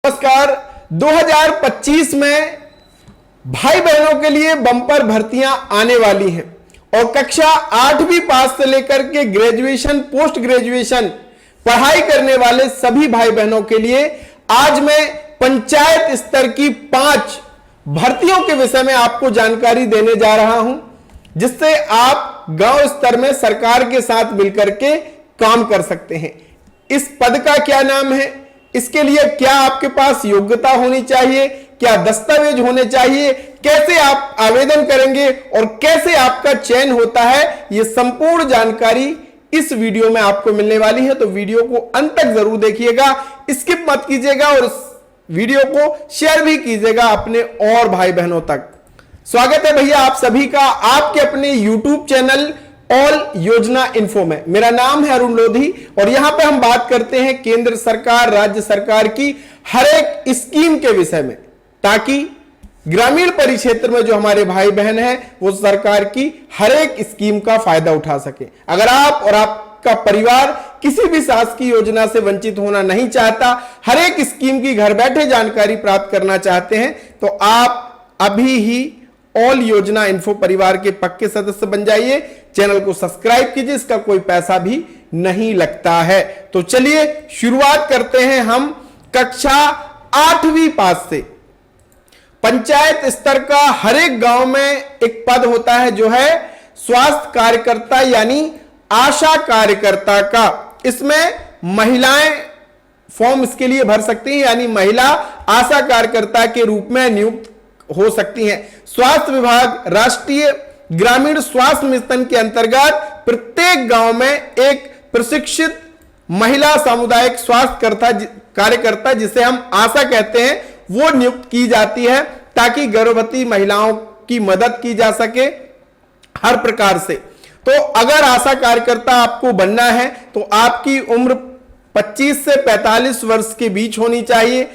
नमस्कार। 2025 में भाई बहनों के लिए बम्पर भर्तियां आने वाली हैं और कक्षा 8वीं पास से लेकर के ग्रेजुएशन पोस्ट ग्रेजुएशन पढ़ाई करने वाले सभी भाई बहनों के लिए आज मैं पंचायत स्तर की 5 भर्तियों के विषय में आपको जानकारी देने जा रहा हूं, जिससे आप गांव स्तर में सरकार के साथ मिलकर के काम कर सकते हैं। इस पद का क्या नाम है, इसके लिए क्या आपके पास योग्यता होनी चाहिए, क्या दस्तावेज होने चाहिए, कैसे आप आवेदन करेंगे और कैसे आपका चयन होता है, यह संपूर्ण जानकारी इस वीडियो में आपको मिलने वाली है। तो वीडियो को अंत तक जरूर देखिएगा, स्किप मत कीजिएगा और इस वीडियो को शेयर भी कीजिएगा अपने और भाई बहनों तक। स्वागत है भैया आप सभी का आपके अपने YouTube चैनल ऑल योजना इन्फो में। मेरा नाम है अरुण लोधी और यहां पे हम बात करते हैं केंद्र सरकार राज्य सरकार की हर एक स्कीम के विषय में, ताकि ग्रामीण परिक्षेत्र में जो हमारे भाई बहन हैं वो सरकार की हर एक स्कीम का फायदा उठा सके। अगर आप और आपका परिवार किसी भी शासकीय योजना से वंचित होना नहीं चाहता, हर एक स्कीम की घर बैठे जानकारी प्राप्त करना चाहते हैं, तो आप अभी ही ऑल योजना इन्फो परिवार के पक्के सदस्य बन जाइए। चैनल को सब्सक्राइब कीजिए, इसका कोई पैसा भी नहीं लगता है। तो चलिए शुरुआत करते हैं हम कक्षा 8वीं पास से। पंचायत स्तर का हर एक गांव में एक पद होता है जो है स्वास्थ्य कार्यकर्ता यानी आशा कार्यकर्ता का। इसमें महिलाएं फॉर्म इसके लिए भर सकती हैं, यानी महिला आशा कार्यकर्ता के रूप में नियुक्त हो सकती हैं। स्वास्थ्य विभाग राष्ट्रीय ग्रामीण स्वास्थ्य मिशन के अंतर्गत प्रत्येक गांव में एक प्रशिक्षित महिला सामुदायिक स्वास्थ्य कार्यकर्ता, जिसे हम आशा कहते हैं, वो नियुक्त की जाती है, ताकि गर्भवती महिलाओं की मदद की जा सके हर प्रकार से। तो अगर आशा कार्यकर्ता आपको बनना है तो आपकी उम्र 25 से 45 वर्ष के बीच होनी चाहिए।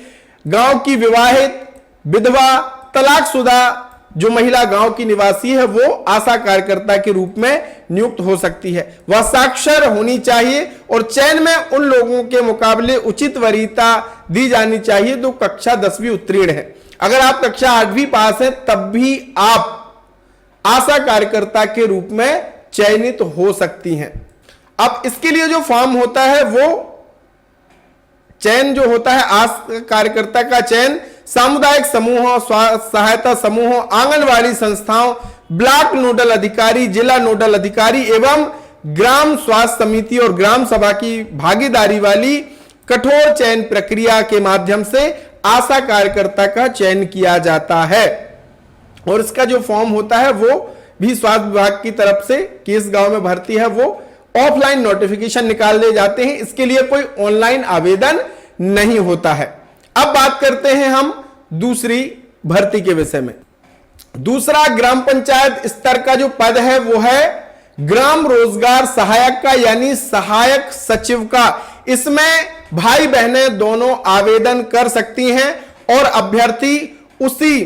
गांव की विवाहित, विधवा, तलाकशुदा जो महिला गांव की निवासी है वो आशा कार्यकर्ता के रूप में नियुक्त हो सकती है। वह साक्षर होनी चाहिए और चयन में उन लोगों के मुकाबले उचित वरीयता दी जानी चाहिए जो कक्षा 10वीं उत्तीर्ण है। अगर आप कक्षा 8वीं पास हैं तब भी आप आशा कार्यकर्ता के रूप में चयनित हो सकती हैं। अब इसके लिए जो फॉर्म होता है वो चयन जो होता है, आशा कार्यकर्ता का चयन सामुदायिक समूहों, स्वास्थ्य सहायता समूहों, आंगनवाड़ी संस्थाओं, ब्लॉक नोडल अधिकारी, जिला नोडल अधिकारी एवं ग्राम स्वास्थ्य समिति और ग्राम सभा की भागीदारी वाली कठोर चयन प्रक्रिया के माध्यम से आशा कार्यकर्ता का चयन किया जाता है। और इसका जो फॉर्म होता है वो भी स्वास्थ्य विभाग की तरफ से किस गांव में भर्ती है वो ऑफलाइन नोटिफिकेशन निकाल दिए जाते हैं। इसके लिए कोई ऑनलाइन आवेदन नहीं होता है। अब बात करते हैं हम दूसरी भर्ती के विषय में। दूसरा ग्राम पंचायत स्तर का जो पद है वो है ग्राम रोजगार सहायक का, यानी सहायक सचिव का। इसमें भाई बहनें दोनों आवेदन कर सकती हैं और अभ्यर्थी उसी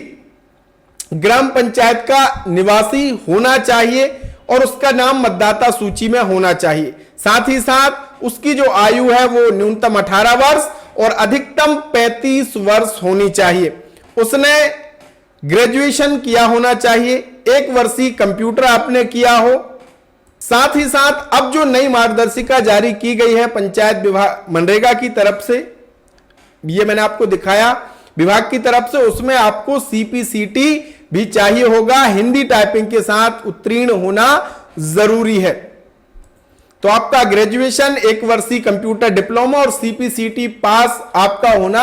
ग्राम पंचायत का निवासी होना चाहिए और उसका नाम मतदाता सूची में होना चाहिए। साथ ही साथ उसकी जो आयु है वो न्यूनतम 18 वर्ष और अधिकतम 35 वर्ष होनी चाहिए। उसने ग्रेजुएशन किया होना चाहिए, 1 वर्षीय कंप्यूटर आपने किया हो। साथ ही साथ अब जो नई मार्गदर्शिका जारी की गई है पंचायत विभाग मनरेगा की तरफ से, ये मैंने आपको दिखाया विभाग की तरफ से, उसमें आपको CPCT भी चाहिए होगा। हिंदी टाइपिंग के साथ उत्तीर्ण होना जरूरी है। तो आपका ग्रेजुएशन, 1 वर्षीय कंप्यूटर डिप्लोमा और CPCT पास आपका होना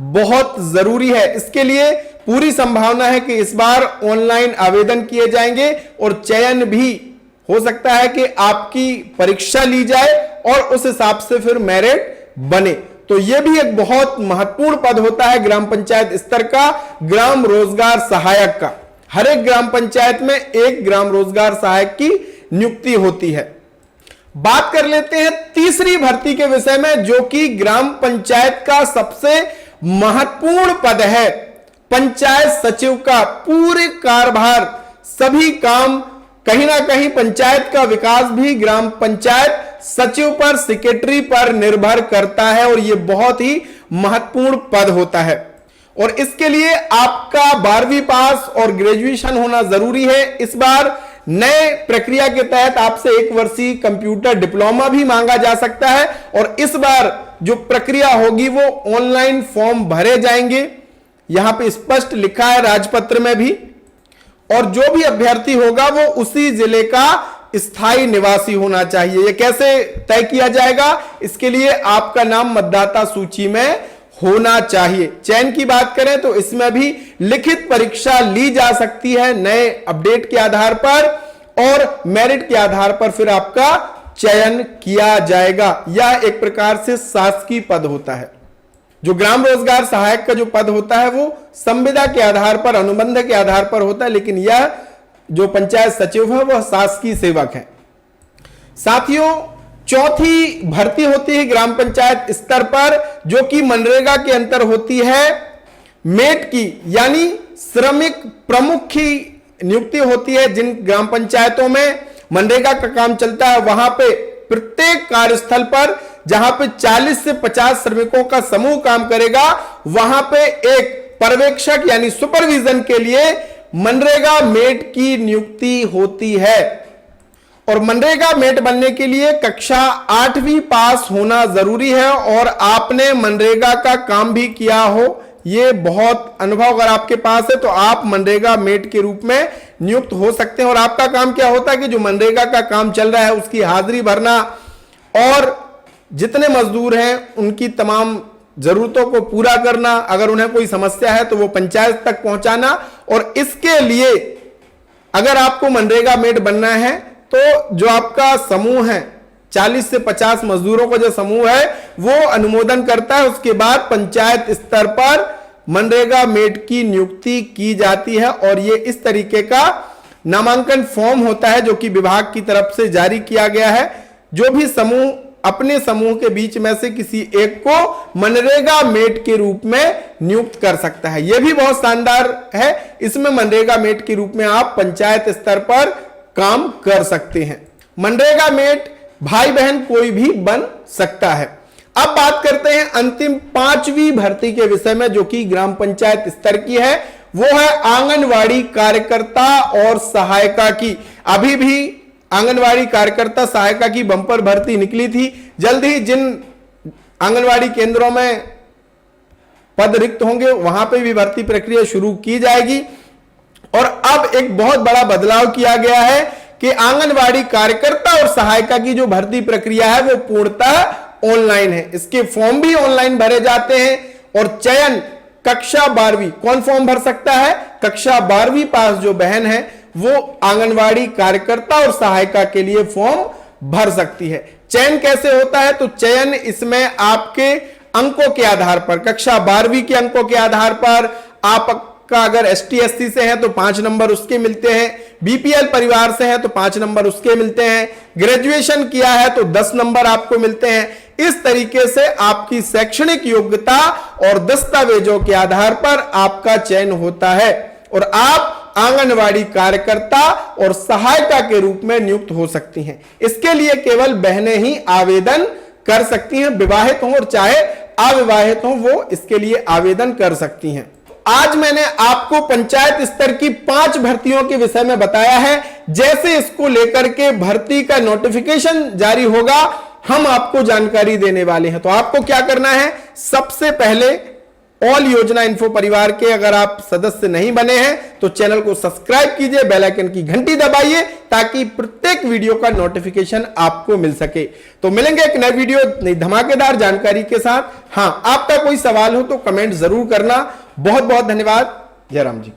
बहुत जरूरी है। इसके लिए पूरी संभावना है कि इस बार ऑनलाइन आवेदन किए जाएंगे और चयन भी हो सकता है कि आपकी परीक्षा ली जाए और उस हिसाब से फिर मेरिट बने। तो यह भी एक बहुत महत्वपूर्ण पद होता है ग्राम पंचायत स्तर का, ग्राम रोजगार सहायक का। हर एक ग्राम पंचायत में एक ग्राम रोजगार सहायक की नियुक्ति होती है। बात कर लेते हैं तीसरी भर्ती के विषय में, जो कि ग्राम पंचायत का सबसे महत्वपूर्ण पद है, पंचायत सचिव का। पूरे कार्यभार, सभी काम, कहीं ना कहीं पंचायत का विकास भी ग्राम पंचायत सचिव पर, सेक्रेटरी पर निर्भर करता है और यह बहुत ही महत्वपूर्ण पद होता है और इसके लिए आपका 12वीं पास और ग्रेजुएशन होना जरूरी है। इस बार नए प्रक्रिया के तहत आपसे 1 वर्षीय कंप्यूटर डिप्लोमा भी मांगा जा सकता है और इस बार जो प्रक्रिया होगी वो ऑनलाइन फॉर्म भरे जाएंगे। यहां पे स्पष्ट लिखा है राजपत्र में भी, और जो भी अभ्यर्थी होगा वो उसी जिले का स्थायी निवासी होना चाहिए। यह कैसे तय किया जाएगा? इसके लिए आपका नाम मतदाता सूची में होना चाहिए। चयन की बात करें तो इसमें भी लिखित परीक्षा ली जा सकती है नए अपडेट के आधार पर और मेरिट के आधार पर फिर आपका चयन किया जाएगा। यह एक प्रकार से शासकीय पद होता है। जो ग्राम रोजगार सहायक का जो पद होता है वो संविदा के आधार पर, अनुबंध के आधार पर होता है, लेकिन यह जो पंचायत सचिव है वह शासकीय सेवक है। साथियों, चौथी भर्ती होती है ग्राम पंचायत स्तर पर, जो कि मनरेगा के अंतर होती है मेट की, यानी श्रमिक प्रमुख की नियुक्ति होती है। जिन ग्राम पंचायतों में मनरेगा का काम चलता है वहां पे प्रत्येक कार्यस्थल पर जहां पे 40 से 50 श्रमिकों का समूह काम करेगा वहां पे एक पर्यवेक्षक यानी सुपरविजन के लिए मनरेगा मेट की नियुक्ति होती है। और मनरेगा मेट बनने के लिए कक्षा 8वीं पास होना जरूरी है और आपने मनरेगा का काम भी किया हो, ये बहुत अनुभव अगर आपके पास है तो आप मनरेगा मेट के रूप में नियुक्त हो सकते हैं। और आपका काम क्या होता है कि जो मनरेगा का काम चल रहा है उसकी हाजिरी भरना और जितने मजदूर हैं उनकी तमाम जरूरतों को पूरा करना, अगर उन्हें कोई समस्या है तो वो पंचायत तक पहुंचाना। और इसके लिए अगर आपको मनरेगा मेट बनना है तो जो आपका समूह है 40 से 50 मजदूरों का जो समूह है वो अनुमोदन करता है। उसके बाद पंचायत स्तर पर मनरेगा मेट की नियुक्ति की जाती है और ये इस तरीके का नामांकन फॉर्म होता है जो कि विभाग की तरफ से जारी किया गया है। जो भी समूह अपने समूह के बीच में से किसी एक को मनरेगा मेट के रूप में नियुक्त कर सकता है। यह भी बहुत शानदार है। इसमें मनरेगा मेट के रूप में आप पंचायत स्तर पर काम कर सकते हैं। मनरेगा मेट भाई बहन कोई भी बन सकता है। अब बात करते हैं अंतिम 5वीं भर्ती के विषय में जो कि ग्राम पंचायत स्तर की है, वो है आंगनवाड़ी कार्यकर्ता और सहायिका की। अभी भी आंगनवाड़ी कार्यकर्ता सहायिका की बंपर भर्ती निकली थी। जल्द ही जिन आंगनवाड़ी केंद्रों में पद रिक्त होंगे वहां पे भी भर्ती प्रक्रिया शुरू की जाएगी। और अब एक बहुत बड़ा बदलाव किया गया है कि आंगनवाड़ी कार्यकर्ता और सहायिका की जो भर्ती प्रक्रिया है वो पूर्णतः ऑनलाइन है। इसके फॉर्म भी ऑनलाइन भरे जाते हैं और चयन कक्षा 12वीं कौन फॉर्म भर सकता है? कक्षा 12वीं पास जो बहन है वो आंगनवाड़ी कार्यकर्ता और सहायिका के लिए फॉर्म भर सकती है। चयन कैसे होता है? तो चयन इसमें आपके अंकों के आधार पर, कक्षा 12वीं के अंकों के आधार पर, आपका अगर ST SC से है तो 5 नंबर उसके मिलते हैं, BPL परिवार से है तो 5 नंबर उसके मिलते हैं, ग्रेजुएशन किया है तो 10 नंबर आपको मिलते हैं। इस तरीके से आपकी शैक्षणिक योग्यता और दस्तावेजों के आधार पर आपका चयन होता है और आप आंगनवाड़ी कार्यकर्ता और सहायिका के रूप में नियुक्त हो सकती हैं। इसके लिए केवल बहनें ही आवेदन कर सकती हैं, विवाहित हो और चाहे अविवाहित हो वो इसके लिए आवेदन कर सकती हैं। आज मैंने आपको पंचायत स्तर की 5 भर्तियों के विषय में बताया है। जैसे इसको लेकर के भर्ती का नोटिफिकेशन जारी होगा हम आपको जानकारी देने वाले हैं। तो आपको क्या करना है? सबसे पहले ऑल योजना इन्फो परिवार के अगर आप सदस्य नहीं बने हैं तो चैनल को सब्सक्राइब कीजिए, बेल आइकन की घंटी दबाइए ताकि प्रत्येक वीडियो का नोटिफिकेशन आपको मिल सके। तो मिलेंगे एक नई वीडियो नई धमाकेदार जानकारी के साथ। हां, आपका कोई सवाल हो तो कमेंट जरूर करना। बहुत बहुत धन्यवाद। जय राम जी।